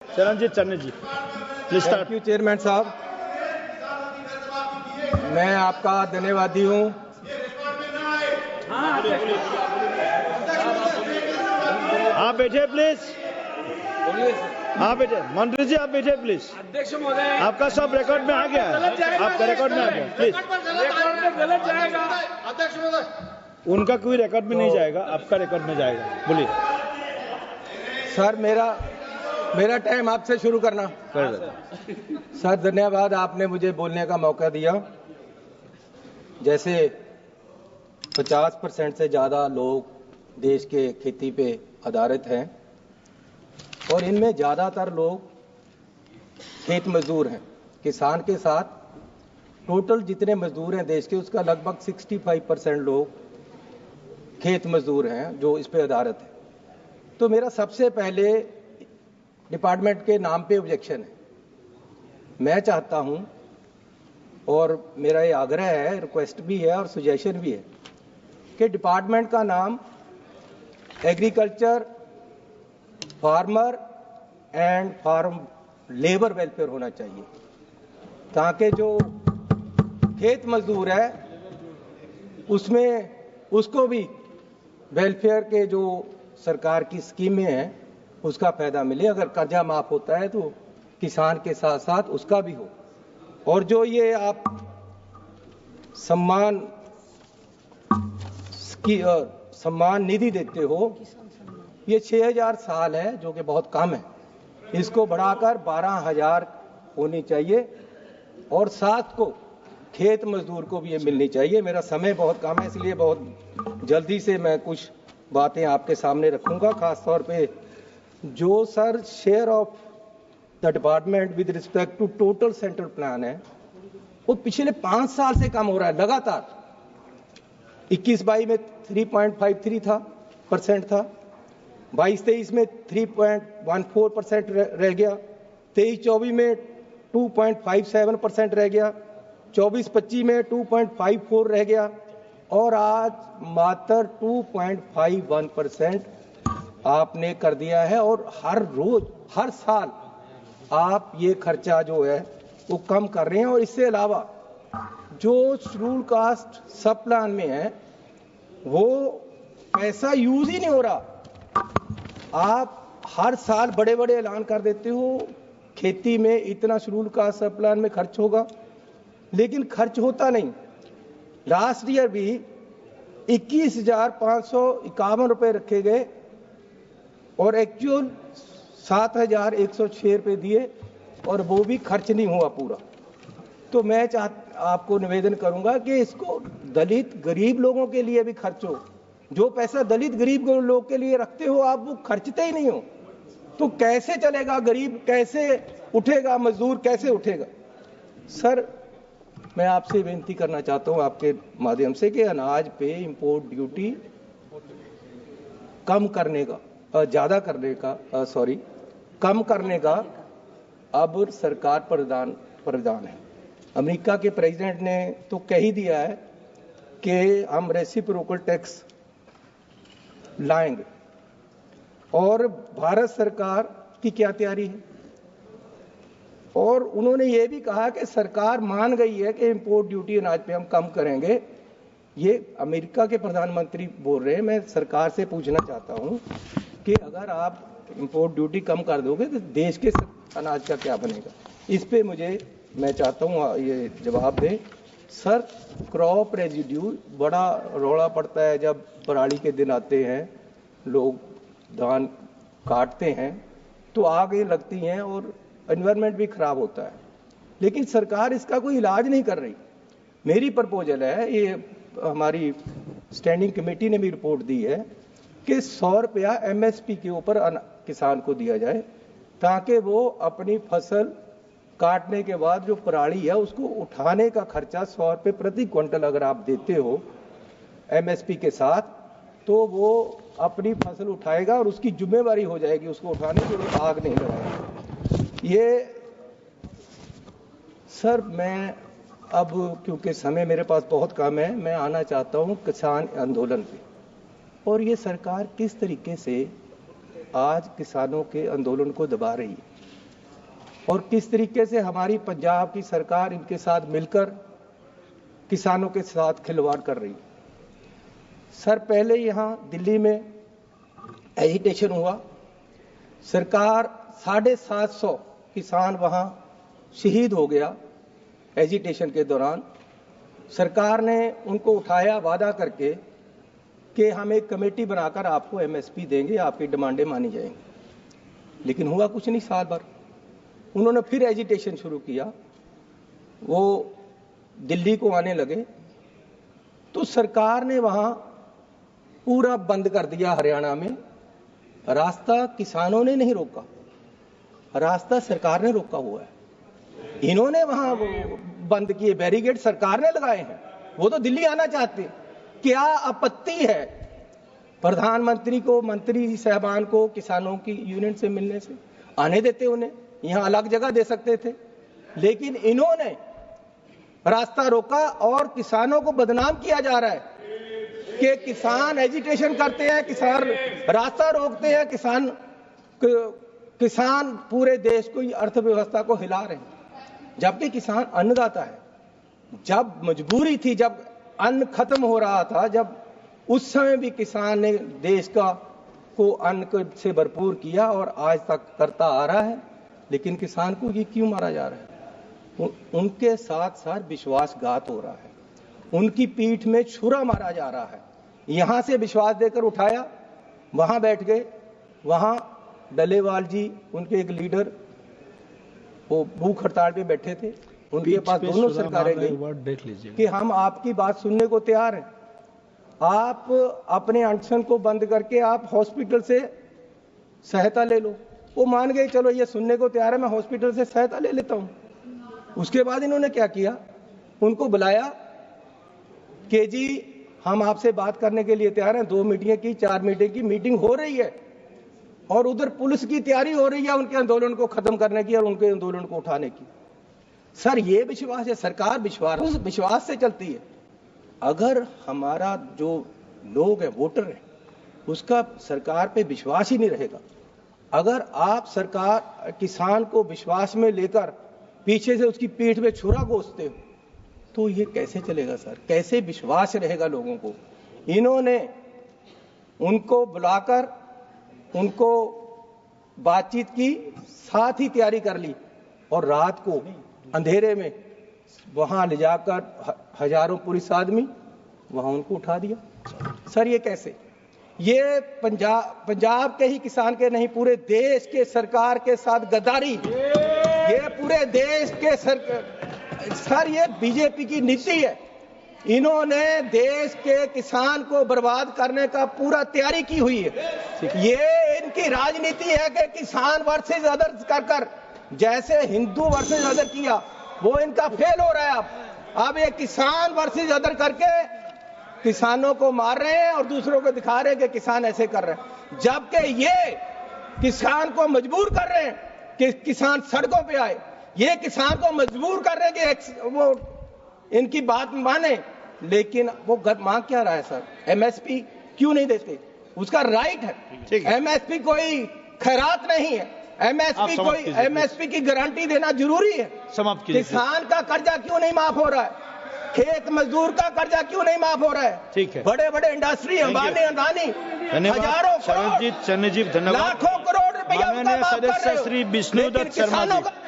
Charanjit Channi ji, please start. Thank you chairman साहब, मैं आपका धन्यवादी हूँ। आप बैठे प्लीज, आप बैठे। मंत्री जी आप बैठे प्लीज। अध्यक्ष महोदय, आपका सब रिकॉर्ड में आ गया है, आपका रिकॉर्ड में आ गया प्लीज। रिकॉर्ड में गलत जाएगा अध्यक्ष महोदय। उनका कोई रिकॉर्ड में नहीं जाएगा, आपका रिकॉर्ड में जाएगा। बोलिए सर, मेरा टाइम आपसे शुरू करना। सर धन्यवाद, आपने मुझे बोलने का मौका दिया। जैसे 50% से ज़्यादा लोग देश के खेती पे आधारित हैं और इनमें ज़्यादातर लोग खेत मजदूर हैं। किसान के साथ टोटल जितने मजदूर हैं देश के, उसका लगभग 65% लोग खेत मजदूर हैं जो इस पे आधारित है। तो मेरा सबसे पहले डिपार्टमेंट के नाम पे ऑब्जेक्शन है। मैं चाहता हूं और मेरा ये आग्रह है, रिक्वेस्ट भी है और सजेशन भी है कि डिपार्टमेंट का नाम agriculture farmer and farm labour welfare होना चाहिए, ताकि जो खेत मजदूर है उसमें उसको भी वेलफेयर के जो सरकार की स्कीमें हैं उसका फायदा मिले। अगर कर्जा माफ होता है तो किसान के साथ साथ उसका भी हो। और जो ये आप सम्मान निधि देते हो, ये 6000 साल है जो कि बहुत कम है, इसको बढ़ाकर 12000 होनी चाहिए और साथ को खेत मजदूर को भी ये मिलनी चाहिए। मेरा समय बहुत कम है, इसलिए बहुत जल्दी से मैं कुछ बातें आपके सामने रखूंगा। खास तौर पे जो sir share of the department with respect to total central plan है, वो पिछले 5 साल से कम हो रहा है लगातार। 21-22 में 3.53 परसेंट था, 22-23 में 3.14% रह गया, 23-24 में 2.57% रह गया, 24-25 में 2.54 रह गया और आज मात्र 2.51% आपने कर दिया है। और हर रोज हर साल आप ये खर्चा जो है वो कम कर रहे हैं। और इससे अलावा जो शेड्यूल कास्ट सब प्लान में है वो पैसा यूज ही नहीं हो रहा। आप हर साल बड़े बड़े ऐलान कर देते हो खेती में इतना शेड्यूल कास्ट सब प्लान में खर्च होगा, लेकिन खर्च होता नहीं। लास्ट ईयर भी 21,551 रुपए रखे गए और एक्चुअल 7,106 रुपए दिए और वो भी खर्च नहीं हुआ पूरा। तो मैं आपको निवेदन करूंगा कि इसको दलित गरीब लोगों के लिए भी खर्च हो। जो पैसा दलित गरीब लोग के लिए रखते हो आप, वो खर्चते ही नहीं हो, तो कैसे चलेगा? गरीब कैसे उठेगा? मजदूर कैसे उठेगा? सर मैं आपसे विनती करना चाहता हूं आपके माध्यम से कि अनाज पे इंपोर्ट ड्यूटी कम करने का कम करने का अब सरकार परिधान है। अमेरिका के प्रेसिडेंट ने तो कह ही दिया है कि हम रेसिप्रोकल टैक्स लाएंगे। और भारत सरकार की क्या तैयारी है? और उन्होंने ये भी कहा कि सरकार मान गई है कि इंपोर्ट ड्यूटी अनाज पे हम कम करेंगे। ये अमेरिका के प्रधानमंत्री बोल रहे हैं। मैं सरकार से पूछना चाहता हूं कि अगर आप इंपोर्ट ड्यूटी कम कर दोगे तो देश के अनाज का क्या बनेगा? इस पे मैं चाहता हूं ये जवाब दें। सर क्रॉप रेजिड्यू बड़ा रौला पड़ता है जब पराली के दिन आते हैं, लोग धान काटते हैं तो आग लगती हैं और एनवायरनमेंट भी खराब होता है, लेकिन सरकार इसका कोई इलाज नहीं कर रही। मेरी प्रपोजल है, ये हमारी स्टैंडिंग कमेटी ने भी रिपोर्ट दी है कि 100 रुपया MSP के ऊपर किसान को दिया जाए, ताकि वो अपनी फसल काटने के बाद जो पराली है उसको उठाने का खर्चा 100 रुपये प्रति क्विंटल अगर आप देते हो MSP के साथ, तो वो अपनी फसल उठाएगा और उसकी जिम्मेवारी हो जाएगी उसको उठाने के लिए, आग नहीं लगाएगा। ये सर मैं अब क्योंकि समय मेरे पास बहुत कम है, मैं आना चाहता हूं किसान आंदोलन पे, और ये सरकार किस तरीके से आज किसानों के आंदोलन को दबा रही है। और किस तरीके से हमारी पंजाब की सरकार इनके साथ मिलकर किसानों के साथ खिलवाड़ कर रही है। सर, पहले यहां दिल्ली में एजिटेशन हुआ, सरकार 750 किसान वहां शहीद हो गया एजिटेशन के दौरान। सरकार ने उनको उठाया वादा करके कि हम एक कमेटी बनाकर आपको एमएसपी देंगे, आपकी डिमांडें मानी जाएंगी। लेकिन हुआ कुछ नहीं, साल भर उन्होंने फिर एजिटेशन शुरू किया, वो दिल्ली को आने लगे, तो सरकार ने वहां पूरा बंद कर दिया। हरियाणा में रास्ता किसानों ने नहीं रोका, रास्ता सरकार ने रोका हुआ है। इन्होंने वहां बंद किए, बैरिकेड सरकार ने लगाए हैं। वो तो दिल्ली आना चाहते हैं। क्या आपत्ति है प्रधानमंत्री को, मंत्री साहबान को किसानों की यूनियन से मिलने से? आने देते उन्हें, यहां अलग जगह दे सकते थे, लेकिन इन्होंने रास्ता रोका और किसानों को बदनाम किया जा रहा है कि किसान एजिटेशन करते हैं, किसान रास्ता रोकते हैं, किसान पूरे देश को, अर्थव्यवस्था को हिला रहे हैं। जबकि किसान अन्नदाता है। जब मजबूरी थी, जब अन्न खत्म हो रहा था, जब उस समय भी किसान ने देश को अन्न से भरपूर किया और आज तक करता आ रहा है। लेकिन किसान को ये क्यों मारा जा रहा है? उनके साथ साथ विश्वासघात हो रहा है, उनकी पीठ में छुरा मारा जा रहा है। यहां से विश्वास देकर उठाया, वहां बैठ गए, वहां डलेवाल जी, उनके एक लीडर, वो भूख हड़ताल पे बैठे थे, उनके पास दोनों सरकारें गई कि हम आपकी बात सुनने को तैयार हैं, आप अपने अनशन को बंद करके आप हॉस्पिटल से सहायता ले लो। वो मान गए, चलो ये सुनने को तैयार है, मैं हॉस्पिटल से सहायता ले लेता हूं। उसके बाद इन्होंने क्या किया, उनको बुलाया कि जी हम आपसे बात करने के लिए तैयार हैं। 2 मीटिंग की, 4 मीटिंग की मीटिंग हो रही है और उधर पुलिस की तैयारी हो रही है उनके आंदोलन को खत्म करने की और उनके आंदोलन को उठाने की। सर, ये विश्वास है? सरकार विश्वास से चलती है। अगर हमारा जो लोग है, वोटर है, उसका सरकार पे विश्वास ही नहीं रहेगा, अगर आप सरकार किसान को विश्वास में लेकर पीछे से उसकी पीठ में छुरा घोंसते हो, तो ये कैसे चलेगा सर? कैसे विश्वास रहेगा लोगों को? इन्होंने उनको बुलाकर उनको बातचीत की, साथ ही तैयारी कर ली और रात को अंधेरे में वहां ले जाकर हजारों पुलिस आदमी वहां उनको उठा दिया। सर, ये कैसे? ये पंजाब के ही किसान के नहीं, पूरे देश के सरकार के साथ गद्दारी, ये पूरे देश के सर, ये बीजेपी की नीति है। इन्होंने देश के किसान को बर्बाद करने का पूरा तैयारी की हुई है। ये इनकी राजनीति है कि किसान वर्सेस अदर कर जैसे हिंदू वर्सेस अदर किया, वो इनका फेल हो रहा है। अब ये किसान वर्सेस अदर करके किसानों को मार रहे हैं और दूसरों को दिखा रहे हैं कि किसान ऐसे कर रहे हैं, जबकि ये किसान को मजबूर कर रहे हैं कि किसान सड़कों पे आए। ये किसान को मजबूर कर रहे हैं कि वो इनकी बात माने। लेकिन वो मांग क्या रहा है सर? एमएसपी क्यों नहीं देते? उसका राइट है। एमएसपी कोई खैरात नहीं है। एमएसपी की गारंटी देना जरूरी है। किसान का कर्जा क्यों नहीं माफ हो रहा है? खेत मजदूर का कर्जा क्यों नहीं माफ हो रहा है? ठीक है। बड़े बड़े इंडस्ट्री, अंबानी, अदानी, हजारों चरणजीत, धन्यवाद। लाखों करोड़ रुपया सदस्य श्री विष्णुदत्त शर्मा जी।